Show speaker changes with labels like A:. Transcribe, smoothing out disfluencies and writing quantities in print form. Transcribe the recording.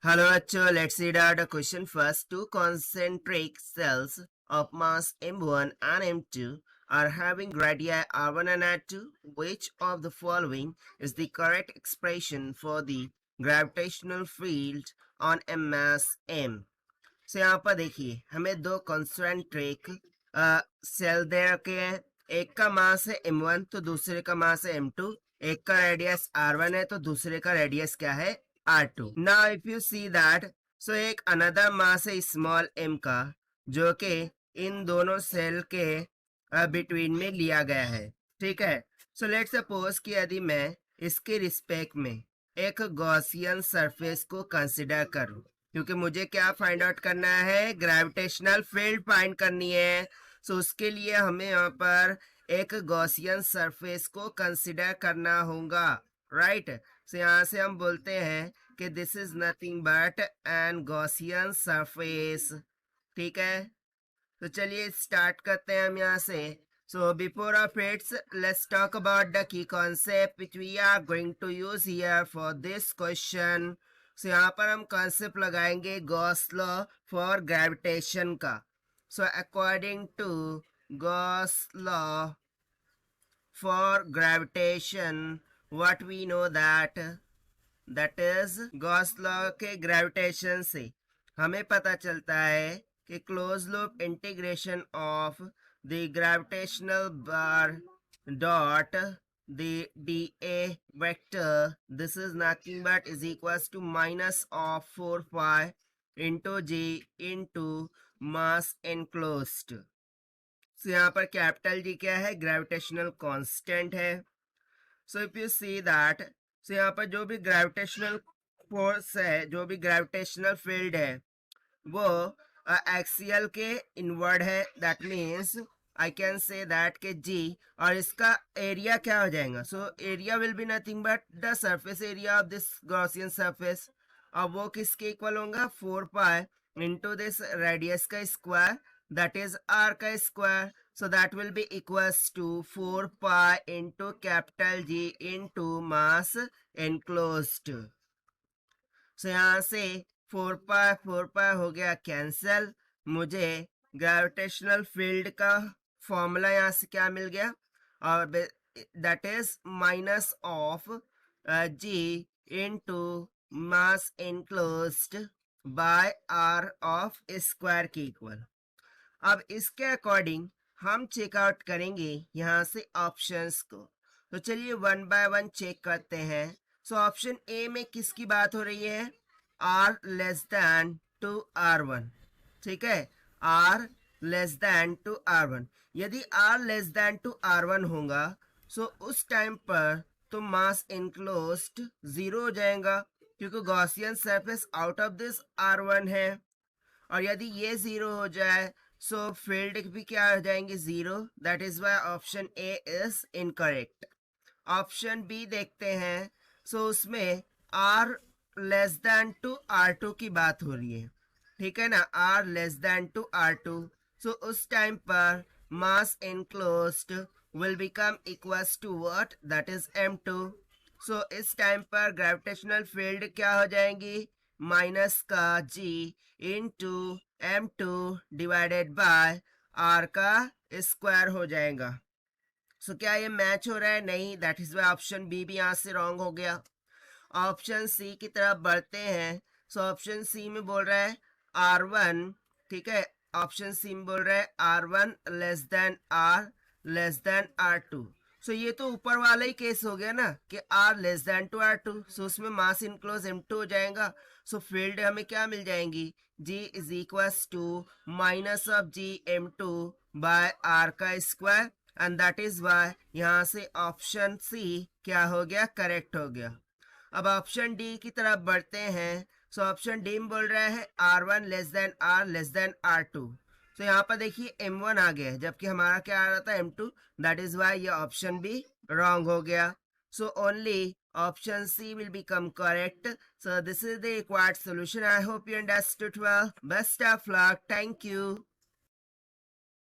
A: Hello, bachcho. Let's read out the question first. Two concentric cells of mass m1 and m2 are having radii r1 and r2. Which of the following is the correct expression for the gravitational field on a mass m? So यहाँ पर देखिए हमें दो concentric cell दे रखे हैं. एक का मास है m1 तो दूसरे का मास है m2. एक का रेडियस r1 है तो दूसरे का रेडियस क्या है r2. Now if you see that, so एक अनदर मास है स्मॉल m का जो कि इन दोनों सेल के बिटवीन में लिया गया है. ठीक है. सो लेट सपोज कि यदि मैं इसके रिस्पेक्ट में एक गॉसियन सरफेस को कंसिडर करूं, क्योंकि मुझे क्या फाइंड आउट करना है, ग्रेविटेशनल फील्ड फाइंड करनी है. सो उसके लिए हमें यहाँ पर एक गॉसियन सरफेस को कंसिडर करना होगा. राइट. सो यहाँ से हम बोलते हैं कि this is nothing but an Gaussian surface. ठीक है. तो चलिए स्टार्ट करते हैं हम यहाँ से. So before of it, let's talk about the key concept which we are going to use here for this question. So यहाँ पर हम concept लगाएंगे Gauss law for gravitation का. So according to Gauss law for gravitation, what we know that is Gauss law के gravitation से हमें पता चलता है कि closed loop integration of the gravitational bar dot the dA vector, this is nothing but is equals to minus of 4 pi into g into mass enclosed. So यहाँ पर capital G क्या है, ग्रेविटेशनल कांस्टेंट है. So if you see that, so यहाँ पर जो भी gravitational force है, जो भी ग्रेविटेशनल फील्ड है, वो एक्सियल के इनवर्ड है. That means I can say that के जी और इसका एरिया क्या हो जाएगा. So area will be nothing but the surface area of this Gaussian surface. और वो किसके इक्वल होगा, 4 पाई इंटू दिस रेडियस का स्क्वायर, दैट इज आर का square. So that will be equals to 4 pi into capital G into mass enclosed. So यहाँ से 4 पाई हो गया कैंसल. मुझे ग्रेविटेशनल फील्ड का फॉर्मूला यहाँ से क्या मिल गया, और that is minus of G into mass enclosed by R of square के इक्वल. अब इसके अकॉर्डिंग हम चेकआउट करेंगे यहाँ से ऑप्शंस को. तो चलिए वन बाय वन चेक करते हैं. सो ऑप्शन ए में किसकी बात हो रही है, R less than two R one. ठीक है, R less than two R one. यदि R less than two R one होगा सो उस टाइम पर तो मास इनक्लोज्ड जीरो हो जाएगा, क्योंकि Gaussian surface out of this R one है. और यदि ये जीरो हो जाए सो फील्ड भी क्या हो जाएंगे, zero. That is why option A is incorrect. Option B देखते हैं. सो उसमें R less than two R two की बात हो रही है. ठीक है ना, R less than two R two. So उस टाइम पर mass enclosed will become equals to what, that is m2. So इस टाइम पर ग्रेविटेशनल फील्ड क्या हो जाएंगी, माइनस का G into m2 divided by R का स्क्वायर हो जाएगा. सो क्या ये मैच हो रहा है, नहीं. That is why option B भी यहाँ से रॉन्ग हो गया. ऑप्शन सी की तरफ बढ़ते हैं. सो ऑप्शन सी में बोल रहा है R1. ठीक है, ऑप्शन सी में बोल रहा है R1 less than R less then R2. सो ये तो ऊपर वाला ही केस हो गया ना कि R less than two R2. So उसमें मास इनक्लोज M2 हो जाएगा. सो फील्ड हमें क्या मिल जाएंगी, G is equals to minus of G M2 by R का square. And that is why यहाँ से ऑप्शन सी क्या हो गया, करेक्ट हो गया. अब ऑप्शन डी की तरफ बढ़ते हैं. सो ऑप्शन डी में बोल रहा है R1 less than R less then R2. तो यहाँ पर देखिए M1 आ गया है, जबकि हमारा क्या आ रहा था, M2. दैट इज वाई ये ऑप्शन भी रॉन्ग हो गया. So only option C will become correct. So this is the required solution. I hope you understood well. Best of luck. Thank you.